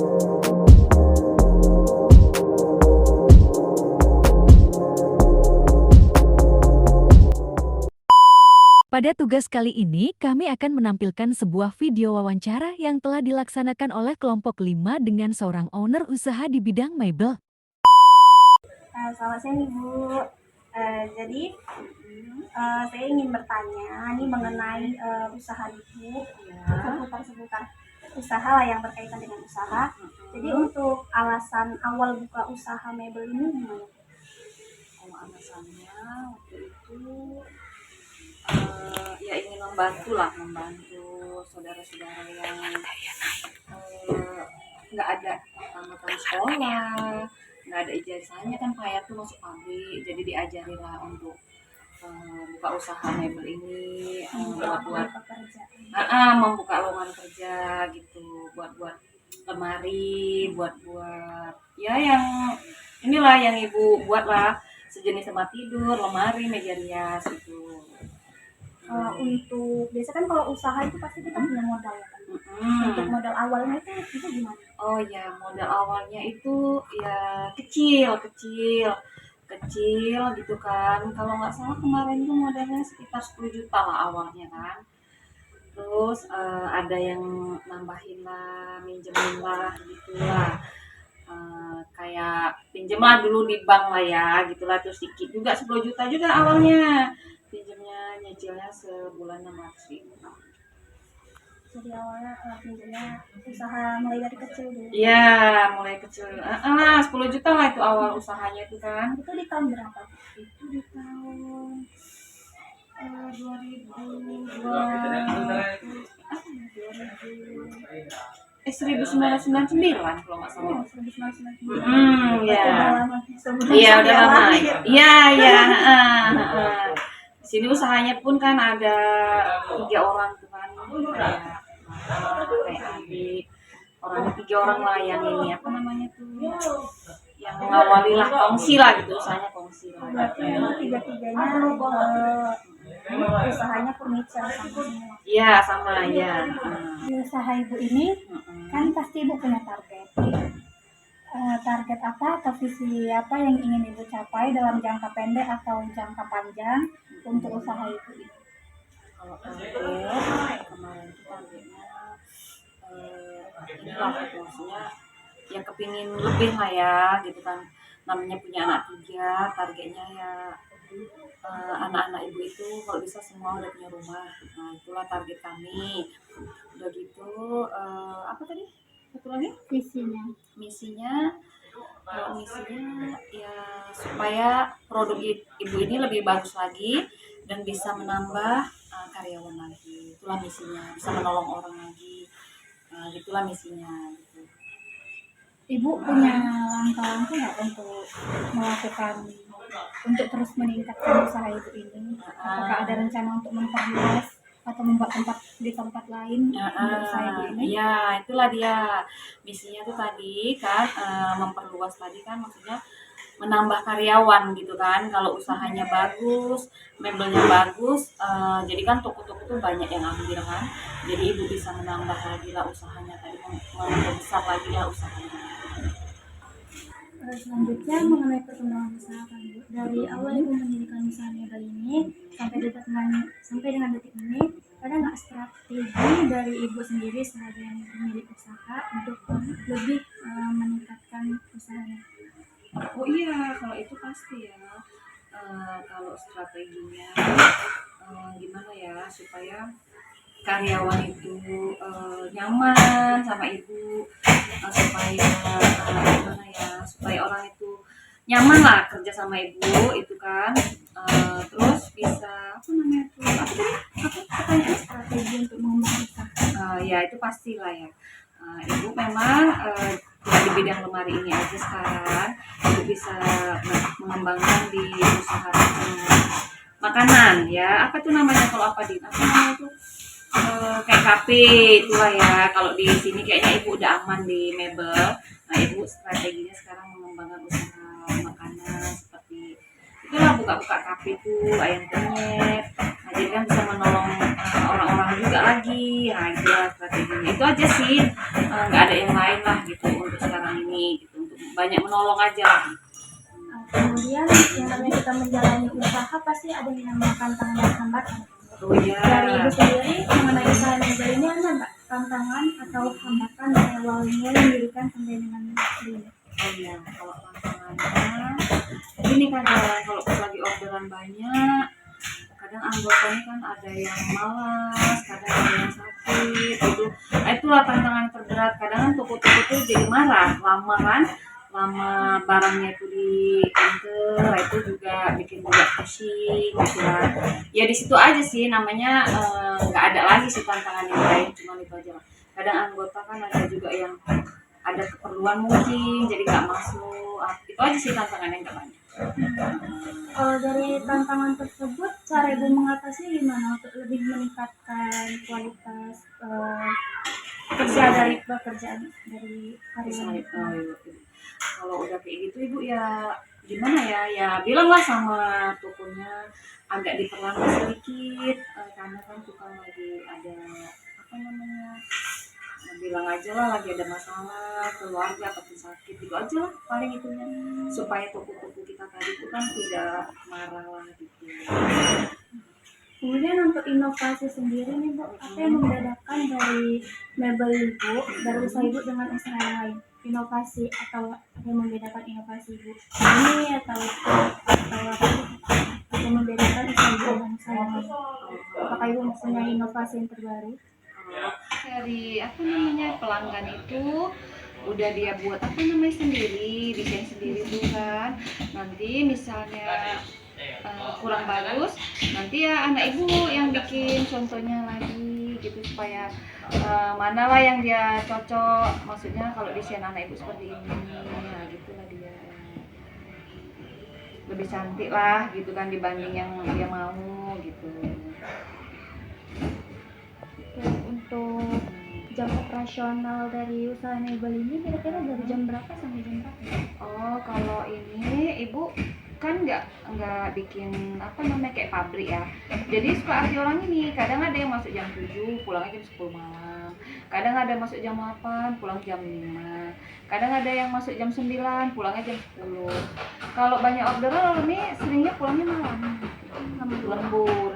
Pada tugas kali ini, kami akan menampilkan sebuah video wawancara yang telah dilaksanakan oleh kelompok 5 dengan seorang owner usaha di bidang mebel. Selamat siang Ibu. Jadi saya ingin bertanya nih mengenai usaha Ibu, seputar usaha yang berkaitan dengan usaha. Jadi untuk alasan awal buka usaha mebel ini gimana? Alasannya waktu itu ya ingin membantu saudara-saudara yang nggak ada tamatan sekolah, nggak ada ijazahnya kan kayak tuh masuk pabrik, jadi diajarilah untuk buka usaha mebel ini, membuka lowongan kerja gitu, buat lemari, buat ya yang inilah yang ibu buat lah, sejenis tempat tidur, lemari, meja rias gitu. Untuk biasa kan kalau usaha itu pasti kita punya modal ya kan? Untuk modal awalnya itu gimana? Oh ya, modal awalnya itu ya kecil gitu kan. Kalau nggak salah kemarin tuh modalnya sekitar 10 juta lah awalnya kan. Terus ada yang nambahin lah, minjemin lah gitu lah. Kayak pinjem lah dulu di bank lah ya gitulah, terus sedikit juga 10 juta juga awalnya pinjemnya, nyicilnya sebulan 600.000. Jadi awalnya pinjamnya usaha mulai dari kecil dulu. Iya, mulai kecil. 10 juta lah itu awal usahanya itu kan. Itu di tahun berapa? Itu di tahun 1999 kalau nggak salah. Oh, 1999. Ya. Sebelum Iya, saya udah lama. lahir. Iya. Di sini usahanya pun kan ada 3 orang tuh kan. Kayak adik. Orangnya 3 orang lah yang ini apa namanya tuh, yang mengawali lah, kongsi lah gitu, usahanya kongsi lah. Berarti memang tiga-tiganya usahanya furniture sama semua. Iya sama ya. Di usaha Ibu ini kan pasti Ibu punya target. Target apa atau visi apa yang ingin Ibu capai dalam jangka pendek atau jangka panjang untuk usaha Ibu ini? Kalau target kemarin itu targetnya inilah maksudnya yang kepingin lebih lah ya gitu kan, namanya punya anak 3, targetnya ya anak-anak ibu itu kalau bisa semua udah punya rumah. Nah itulah target kami. Udah gitu apa tadi satu lagi misinya ya supaya produk ibu ini lebih bagus lagi dan bisa menambah karyawan lagi. Itulah misinya, bisa menolong orang lagi. Gitulah misinya gitu. Ibu punya langkah-langkah nggak untuk melakukan untuk terus meningkatkan usaha Ibu ini? Apakah ada rencana untuk memperluas atau membuat di tempat lain untuk usaha Ibu ini? Ya itulah dia misinya tuh tadi kan, memperluas tadi kan, maksudnya menambah karyawan gitu kan. Kalau usahanya bagus, mebelnya bagus, jadi kan toko-toko tuh banyak yang ambil kan, jadi ibu bisa menambah lagi lah usahanya tadi, membesar lagi lah usahanya. Selanjutnya mengenai perkembangan usaha kan Bu, dari awal Ibu mendirikan usaha mebel ini sampai dengan detik ini, ada nggak strategi dari Ibu sendiri sebagai yang pemilik usaha untuk lebih meningkatkan usahanya? Oh iya, kalau itu pasti ya. Kalau strateginya gimana ya supaya karyawan itu nyaman sama ibu, supaya gimana ya supaya orang itu nyaman lah kerja sama ibu itu kan, terus bisa apa namanya tuh, apa Strategi untuk mengembangkan usaha. ya itu pastilah ya. Ibu memang di bidang lemari ini aja sekarang ibu bisa mengembangkan di usaha makanan ya. Apa tuh namanya kalau apa namanya tuh, kayak kafe itulah ya. Kalau di sini kayaknya ibu udah aman di mebel. Nah ibu strateginya sekarang mengembangkan usaha makanan seperti itulah, buka-buka kafe tuh ayam penyet. Nah jadi kan bisa menolong orang-orang juga lagi lagi. Nah itulah strateginya, itu aja sih. Nggak ada yang lain lah gitu untuk sekarang ini gitu, untuk banyak menolong aja. Kemudian yang namanya kita menjalani usaha pasti ada yang namanya tantangan dan hambatan. Oh iya. Dari ibu sendiri mengenai usaha mebel ini ada nggak tantangan atau hambatan dari awal mulai mendirikan sampai dengan ini? Oh iya, kalau tantangannya ini kadang kalau pas lagi orderan banyak, kadang anggotanya kan ada yang malas, kadang ada yang sakit gitu. Nah, itulah tantangan terberat. Kadang kan toko-toko tuh jadi marah, lama kan, lama barangnya itu di enter, itu juga bikin juga pusing gitu kan. Ya di situ aja sih namanya, nggak ada lagi sih tantangan yang lain, cuma itu aja lah. Kadang anggota kan ada juga yang ada keperluan mungkin jadi nggak masuk. Itu aja sih tantangannya, nggak banyak. Dari tantangan tersebut, cara ibu mengatasi gimana untuk lebih meningkatkan kualitas kerja dari pekerjaan dari karyawan? Kalau udah kayak gitu ibu ya gimana ya, ya bilanglah sama tokonya agak diperlambat sedikit, karena kan tukang lagi ada apa namanya, bilang aja lah lagi ada masalah keluarga ataupun sakit, itu aja lah paling itunya, supaya toko-toko kita tadi itu kan tidak marah lah gitu. Kemudian untuk inovasi sendiri nih Bu, apa yang membedakan dari mebel ibu, dari usaha ibu dengan usaha yang lain? Inovasi atau apa yang membedakan inovasi ibu ini atau apa yang membedakan usaha ibu dengan usaha yang lain? Apakah ibu mempunyai inovasi yang terbaru? Dari apa namanya pelanggan itu udah dia buat apa namanya sendiri, desain sendiri tuh kan, nanti misalnya kurang bagus, nanti ya anak ibu yang bikin contohnya lagi gitu, supaya mana lah yang dia cocok, maksudnya kalau desain anak ibu seperti ini, nah gitulah dia lebih cantik lah gitu kan dibanding yang dia mau gitu. Untuk jam operasional dari usaha mebel ini kira-kira dari jam berapa sampai jam berapa? Oh kalau ini ibu kan nggak bikin apa namanya kayak pabrik ya, jadi suka hati orang ini, kadang ada yang masuk jam 7 pulangnya jam 10 malam, kadang ada yang masuk jam 8 pulang jam 5, kadang ada yang masuk jam 9 pulangnya jam 10. Kalau banyak orderan orang ini seringnya pulangnya malam, lembur.